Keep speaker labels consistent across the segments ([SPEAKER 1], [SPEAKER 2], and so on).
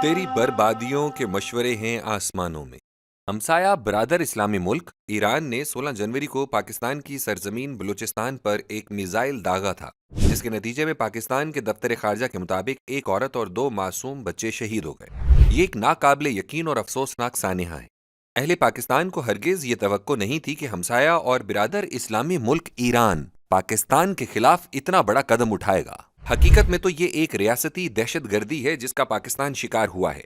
[SPEAKER 1] تیری بربادیوں کے مشورے ہیں آسمانوں میں۔ ہمسایہ برادر اسلامی ملک ایران نے 16 جنوری کو پاکستان کی سرزمین بلوچستان پر ایک میزائل داغا تھا، جس کے نتیجے میں پاکستان کے دفتر خارجہ کے مطابق ایک عورت اور 2 معصوم بچے شہید ہو گئے۔ یہ ایک ناقابل یقین اور افسوسناک سانحہ ہے۔ اہل پاکستان کو ہرگز یہ توقع نہیں تھی کہ ہمسایہ اور برادر اسلامی ملک ایران پاکستان کے خلاف اتنا بڑا قدم اٹھائے گا۔ حقیقت میں تو یہ ایک ریاستی دہشت گردی ہے جس کا پاکستان شکار ہوا ہے۔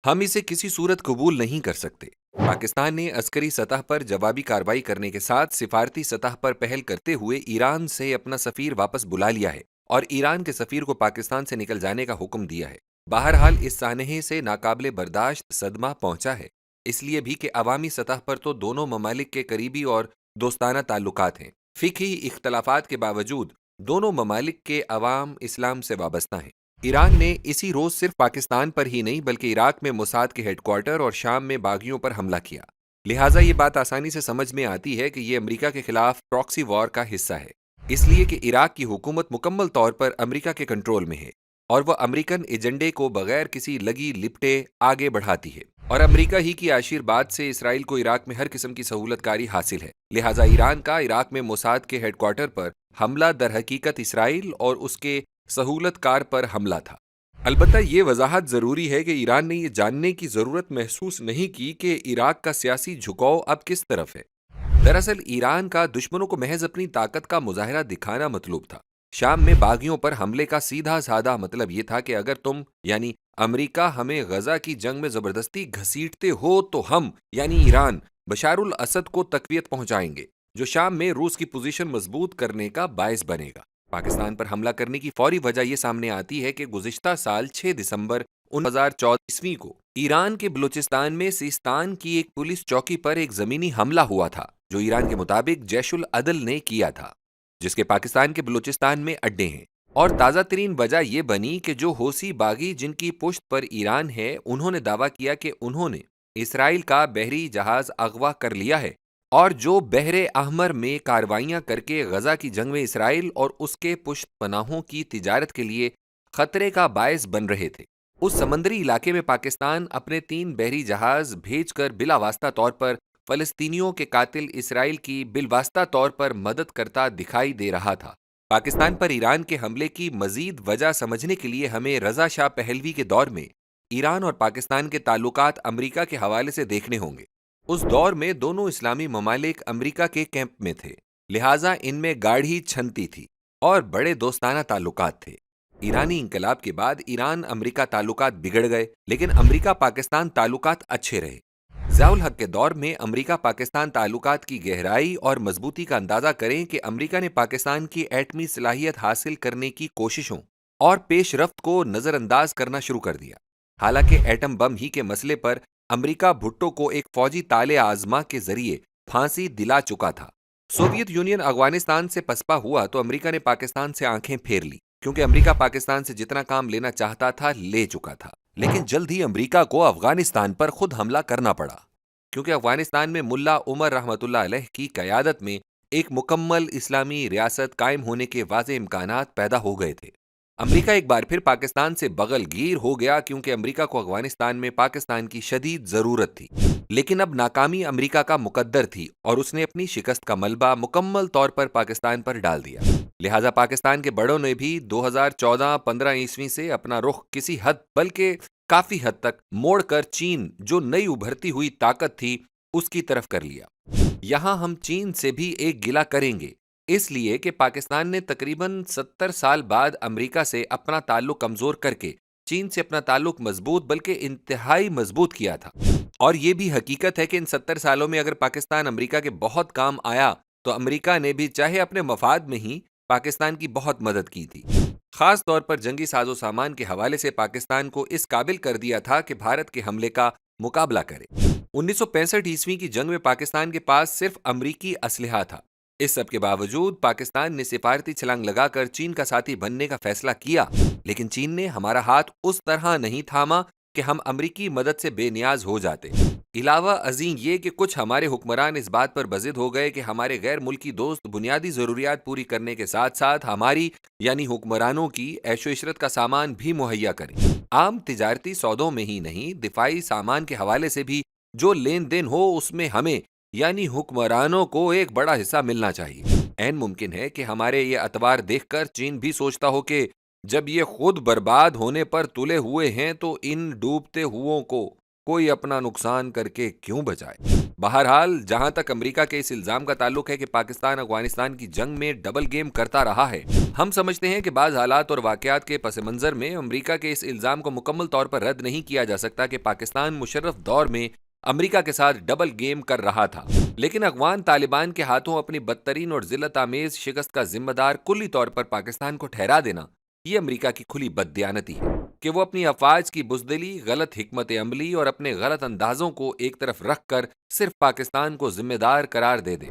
[SPEAKER 1] ہم اسے کسی صورت قبول نہیں کر سکتے۔ پاکستان نے عسکری سطح پر جوابی کارروائی کرنے کے ساتھ سفارتی سطح پر پہل کرتے ہوئے ایران سے اپنا سفیر واپس بلا لیا ہے اور ایران کے سفیر کو پاکستان سے نکل جانے کا حکم دیا ہے۔ بہرحال اس سانحے سے ناقابل برداشت صدمہ پہنچا ہے، اس لیے بھی کہ عوامی سطح پر تو دونوں ممالک کے قریبی اور دوستانہ تعلقات ہیں۔ فقہی اختلافات کے باوجود دونوں ممالک کے عوام اسلام سے وابستہ ہیں۔ ایران نے اسی روز صرف پاکستان پر ہی نہیں بلکہ عراق میں موساد کے ہیڈ کوارٹر اور شام میں باغیوں پر حملہ کیا۔ لہٰذا یہ بات آسانی سے سمجھ میں آتی ہے کہ یہ امریکہ کے خلاف پراکسی وار کا حصہ ہے، اس لیے کہ عراق کی حکومت مکمل طور پر امریکہ کے کنٹرول میں ہے اور وہ امریکن ایجنڈے کو بغیر کسی لگی لپٹے آگے بڑھاتی ہے، اور امریکہ ہی کی آشیرواد سے اسرائیل کو عراق میں ہر قسم کی سہولت کاری حاصل ہے۔ لہٰذا ایران کا عراق میں موساد کے ہیڈ کوارٹر پر حملہ در حقیقت اسرائیل اور اس کے سہولت کار پر حملہ تھا۔ البتہ یہ وضاحت ضروری ہے کہ ایران نے یہ جاننے کی ضرورت محسوس نہیں کی کہ عراق کا سیاسی جھکاؤ اب کس طرف ہے۔ دراصل ایران کا دشمنوں کو محض اپنی طاقت کا مظاہرہ دکھانا مطلوب تھا۔ شام میں باغیوں پر حملے کا سیدھا سادہ مطلب یہ تھا کہ اگر تم یعنی امریکہ ہمیں غزہ کی جنگ میں زبردستی گھسیٹتے ہو تو ہم یعنی ایران بشار الاسد کو تقویت پہنچائیں گے، جو شام میں روس کی پوزیشن مضبوط کرنے کا باعث بنے گا۔ پاکستان پر حملہ کرنے کی فوری وجہ یہ سامنے آتی ہے کہ گزشتہ سال 6 دسمبر 2014 کو ایران کے بلوچستان میں سیستان کی ایک پولیس چوکی پر ایک زمینی حملہ ہوا تھا جو ایران کے مطابق جیش العدل نے کیا تھا، جس کے پاکستان کے بلوچستان میں اڈے ہیں۔ اور تازہ ترین وجہ یہ بنی کہ جو حوثی باغی جن کی پشت پر ایران ہے انہوں نے دعویٰ کیا کہ انہوں نے اسرائیل کا بحری جہاز اغوا کر لیا ہے اور جو بحر احمر میں کارروائیاں کر کے غزہ کی جنگ میں اسرائیل اور اس کے پشت پناہوں کی تجارت کے لیے خطرے کا باعث بن رہے تھے۔ اس سمندری علاقے میں پاکستان اپنے 3 بحری جہاز بھیج کر بلا واسطہ طور پر فلسطینیوں کے قاتل اسرائیل کی بالواسطہ طور پر مدد کرتا دکھائی دے رہا تھا۔ پاکستان پر ایران کے حملے کی مزید وجہ سمجھنے کے لیے ہمیں رضا شاہ پہلوی کے دور میں ایران اور پاکستان کے تعلقات امریکہ کے حوالے سے دیکھنے ہوں گے۔ اس دور میں دونوں اسلامی ممالک امریکہ کے کیمپ میں تھے، لہٰذا ان میں گاڑھی چھنتی تھی اور بڑے دوستانہ تعلقات تھے۔ ایرانی انقلاب کے بعد ایران امریکہ تعلقات بگڑ گئے، لیکن امریکہ پاکستان تعلقات اچھے رہے۔ ضیاء الحق کے دور میں امریکہ پاکستان تعلقات کی گہرائی اور مضبوطی کا اندازہ کریں کہ امریکہ نے پاکستان کی ایٹمی صلاحیت حاصل کرنے کی کوششوں اور پیش رفت کو نظر انداز کرنا شروع کر دیا۔ حالانکہ ایٹم بم ہی کے مسئلے پر امریکہ بھٹو کو ایک فوجی طالع آزما کے ذریعے پھانسی دلا چکا تھا۔ سوویت یونین افغانستان سے پسپا ہوا تو امریکہ نے پاکستان سے آنکھیں پھیر لی، کیونکہ امریکہ پاکستان سے جتنا کام لینا چاہتا تھا لے چکا تھا۔ لیکن جلد ہی امریکہ کو افغانستان پر خود حملہ کرنا پڑا، کیونکہ افغانستان میں ملا عمر رحمۃ اللہ علیہ کی قیادت میں ایک مکمل اسلامی ریاست قائم ہونے کے واضح امکانات پیدا ہو گئے تھے۔ امریکہ ایک بار پھر پاکستان سے بغل گیر ہو گیا، کیونکہ امریکہ کو افغانستان میں پاکستان کی شدید ضرورت تھی۔ لیکن اب ناکامی امریکہ کا مقدر تھی اور اس نے اپنی شکست کا ملبہ مکمل طور پر پاکستان پر ڈال دیا۔ لہٰذا پاکستان کے بڑوں نے بھی 2014-15 سے اپنا رخ کسی حد بلکہ کافی حد تک موڑ کر چین، جو نئی ابھرتی ہوئی طاقت تھی، اس کی طرف کر لیا۔ یہاں ہم چین سے بھی ایک گلہ کریں گے، اس لیے کہ پاکستان نے تقریباً 70 سال بعد امریکہ سے اپنا تعلق کمزور کر کے چین سے اپنا تعلق مضبوط بلکہ انتہائی مضبوط کیا تھا۔ اور یہ بھی حقیقت ہے کہ ان 70 سالوں میں اگر پاکستان امریکہ کے بہت کام آیا تو امریکہ نے بھی چاہے اپنے مفاد میں ہی پاکستان کی بہت مدد کی تھی۔ خاص طور پر جنگی ساز و سامان کے حوالے سے پاکستان کو اس قابل کر دیا تھا کہ بھارت کے حملے کا مقابلہ کرے۔ 1965 کی جنگ میں پاکستان کے پاس صرف امریکی اسلحہ تھا۔ اس سب کے باوجود پاکستان نے سفارتی چھلانگ لگا کر چین کا ساتھی بننے کا فیصلہ کیا، لیکن چین نے ہمارا ہاتھ اس طرح نہیں تھاما کہ ہم امریکی مدد سے بے نیاز ہو جاتے۔ علاوہ ازیں یہ کہ کچھ ہمارے حکمران اس بات پر بضد ہو گئے کہ ہمارے غیر ملکی دوست بنیادی ضروریات پوری کرنے کے ساتھ ساتھ ہماری یعنی حکمرانوں کی عیش و عشرت کا سامان بھی مہیا کریں۔ عام تجارتی سودوں میں ہی نہیں، دفاعی سامان کے حوالے سے بھی جو لین دین ہو اس میں ہمیں یعنی حکمرانوں کو ایک بڑا حصہ ملنا چاہیے۔ عین ممکن ہے کہ ہمارے یہ اتوار دیکھ کر چین بھی سوچتا ہو کہ جب یہ خود برباد ہونے پر تلے ہوئے ہیں تو ان ڈوبتے ہوئوں کو کوئی اپنا نقصان کر کے کیوں بچائے۔ بہرحال جہاں تک امریکہ کے اس الزام کا تعلق ہے کہ پاکستان افغانستان کی جنگ میں ڈبل گیم کرتا رہا ہے، ہم سمجھتے ہیں کہ بعض حالات اور واقعات کے پس منظر میں امریکہ کے اس الزام کو مکمل طور پر رد نہیں کیا جا سکتا کہ پاکستان مشرف دور میں امریکہ کے ساتھ ڈبل گیم کر رہا تھا، لیکن افغان طالبان کے ہاتھوں اپنی بدترین اور ذلت آمیز شکست کا ذمہ دار کلی طور پر پاکستان کو ٹھہرا دینا یہ امریکہ کی کھلی بددیانتی ہے کہ وہ اپنی افواج کی بزدلی، غلط حکمت عملی اور اپنے غلط اندازوں کو ایک طرف رکھ کر صرف پاکستان کو ذمہ دار قرار دے دے۔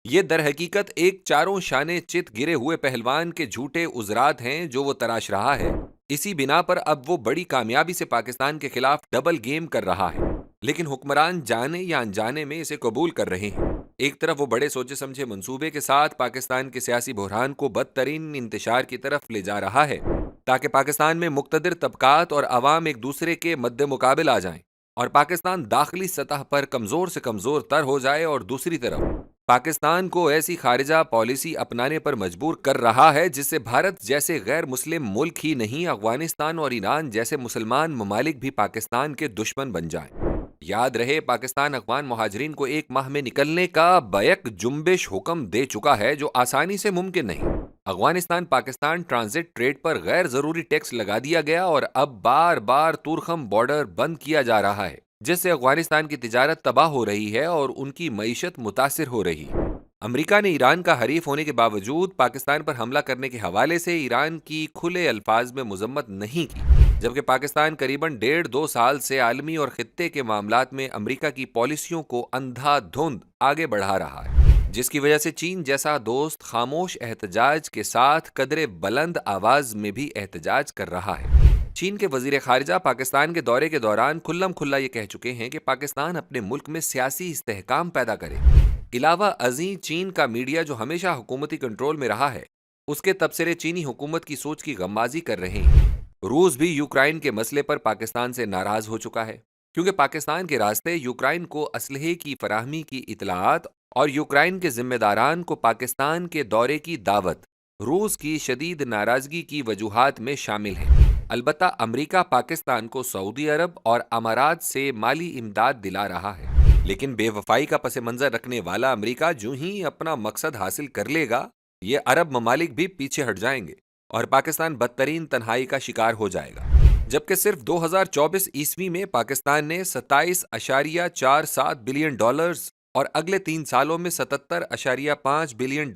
[SPEAKER 1] یہ در حقیقت ایک چاروں شانے چت گرے ہوئے پہلوان کے جھوٹے عذرات ہیں جو وہ تراش رہا ہے۔ اسی بنا پر اب وہ بڑی کامیابی سے پاکستان کے خلاف ڈبل گیم کر رہا ہے، لیکن حکمران جانے یا انجانے میں اسے قبول کر رہے ہیں۔ ایک طرف وہ بڑے سوچے سمجھے منصوبے کے ساتھ پاکستان کے سیاسی بحران کو بدترین انتشار کی طرف لے جا رہا ہے تاکہ پاکستان میں مقتدر طبقات اور عوام ایک دوسرے کے مد مقابل آ جائیں اور پاکستان داخلی سطح پر کمزور سے کمزور تر ہو جائے، اور دوسری طرف پاکستان کو ایسی خارجہ پالیسی اپنانے پر مجبور کر رہا ہے جس سے بھارت جیسے غیر مسلم ملک ہی نہیں، افغانستان اور ایران جیسے مسلمان ممالک بھی پاکستان کے دشمن بن جائیں۔ یاد رہے پاکستان افغان مہاجرین کو ایک ماہ میں نکلنے کا بیک جنبش حکم دے چکا ہے جو آسانی سے ممکن نہیں۔ افغانستان پاکستان ٹرانزٹ ٹریڈ پر غیر ضروری ٹیکس لگا دیا گیا اور اب بار بار تورخم بارڈر بند کیا جا رہا ہے جس سے افغانستان کی تجارت تباہ ہو رہی ہے اور ان کی معیشت متاثر ہو رہی ہے۔ امریکہ نے ایران کا حریف ہونے کے باوجود پاکستان پر حملہ کرنے کے حوالے سے ایران کی کھلے الفاظ میں مذمت نہیں کی، جبکہ پاکستان قریباً 1.5-2 سال سے عالمی اور خطے کے معاملات میں امریکہ کی پالیسیوں کو اندھا دھند آگے بڑھا رہا ہے، جس کی وجہ سے چین جیسا دوست خاموش احتجاج کے ساتھ قدرے بلند آواز میں بھی احتجاج کر رہا ہے۔ چین کے وزیر خارجہ پاکستان کے دورے کے دوران کھلم کھلا یہ کہہ چکے ہیں کہ پاکستان اپنے ملک میں سیاسی استحکام پیدا کرے۔ علاوہ ازیں چین کا میڈیا جو ہمیشہ حکومتی کنٹرول میں رہا ہے، اس کے تبصرے چینی حکومت کی سوچ کی غمازی کر رہے ہیں۔ روس بھی یوکرائن کے مسئلے پر پاکستان سے ناراض ہو چکا ہے کیونکہ پاکستان کے راستے یوکرائن کو اسلحے کی فراہمی کی اطلاعات اور یوکرائن کے ذمہ داران کو پاکستان کے دورے کی دعوت روس کی شدید ناراضگی کی وجوہات میں شامل ہے۔ البتہ امریکہ پاکستان کو سعودی عرب اور امارات سے مالی امداد دلا رہا ہے، لیکن بے وفائی کا پس منظر رکھنے والا امریکہ جو ہی اپنا مقصد حاصل کر لے گا، یہ عرب ممالک بھی پیچھے ہٹ جائیں گے اور پاکستان بدترین تنہائی کا شکار ہو جائے گا۔ جبکہ صرف 2024 عیسوی میں پاکستان نے $27.47 بلین اور اگلے 3 سالوں میں $77.5 بلین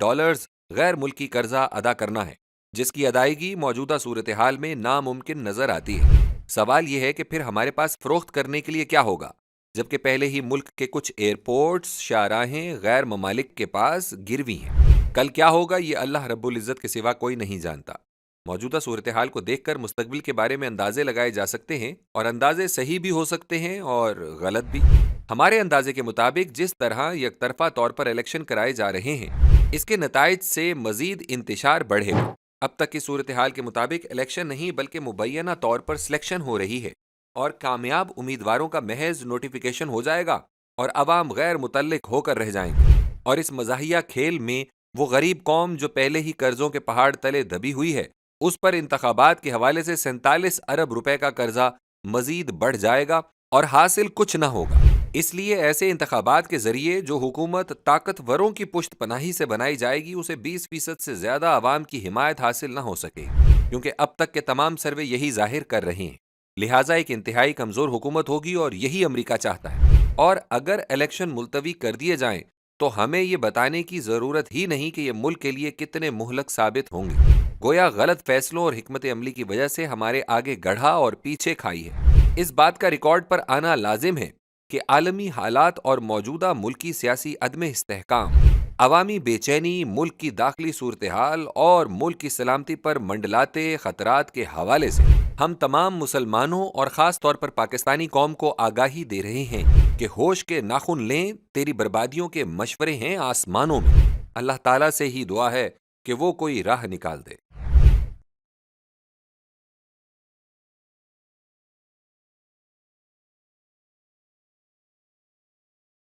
[SPEAKER 1] غیر ملکی قرضہ ادا کرنا ہے، جس کی ادائیگی موجودہ صورتحال میں ناممکن نظر آتی ہے۔ سوال یہ ہے کہ پھر ہمارے پاس فروخت کرنے کے لیے کیا ہوگا، جبکہ پہلے ہی ملک کے کچھ ایئرپورٹس، شاہراہیں غیر ممالک کے پاس گروی ہیں۔ کل کیا ہوگا یہ اللہ رب العزت کے سوا کوئی نہیں جانتا۔ موجودہ صورتحال کو دیکھ کر مستقبل کے بارے میں اندازے لگائے جا سکتے ہیں، اور اندازے صحیح بھی ہو سکتے ہیں اور غلط بھی۔ ہمارے اندازے کے مطابق جس طرح یک طرفہ طور پر الیکشن کرائے جا رہے ہیں، اس کے نتائج سے مزید انتشار بڑھے گا۔ اب تک کی صورتحال کے مطابق الیکشن نہیں بلکہ مبینہ طور پر سلیکشن ہو رہی ہے، اور کامیاب امیدواروں کا محض نوٹیفیکیشن ہو جائے گا اور عوام غیر متعلق ہو کر رہ جائیں گے، اور اس مزاحیہ کھیل میں وہ غریب قوم جو پہلے ہی قرضوں کے پہاڑ تلے دبی ہوئی ہے، اس پر انتخابات کے حوالے سے 47 ارب روپے کا قرضہ مزید بڑھ جائے گا اور حاصل کچھ نہ ہوگا۔ اس لیے ایسے انتخابات کے ذریعے جو حکومت طاقتوروں کی پشت پناہی سے بنائی جائے گی، اسے 20% سے زیادہ عوام کی حمایت حاصل نہ ہو سکے، کیونکہ اب تک کے تمام سروے یہی ظاہر کر رہے ہیں۔ لہٰذا ایک انتہائی کمزور حکومت ہوگی اور یہی امریکہ چاہتا ہے، اور اگر الیکشن ملتوی کر دیے جائیں تو ہمیں یہ بتانے کی ضرورت ہی نہیں کہ یہ ملک کے لیے کتنے مہلک ثابت ہوں گے۔ گویا غلط فیصلوں اور حکمت عملی کی وجہ سے ہمارے آگے گڑھا اور پیچھے کھائی ہے۔ اس بات کا ریکارڈ پر آنا لازم ہے کہ عالمی حالات اور موجودہ ملکی سیاسی عدم استحکام، عوامی بے چینی، ملک کی داخلی صورتحال اور ملک کی سلامتی پر منڈلاتے خطرات کے حوالے سے ہم تمام مسلمانوں اور خاص طور پر پاکستانی قوم کو آگاہی دے رہے ہیں کہ ہوش کے ناخن لیں، تیری بربادیوں کے مشورے ہیں آسمانوں میں۔ اللہ تعالیٰ سے ہی دعا ہے کہ وہ کوئی راہ نکال دے۔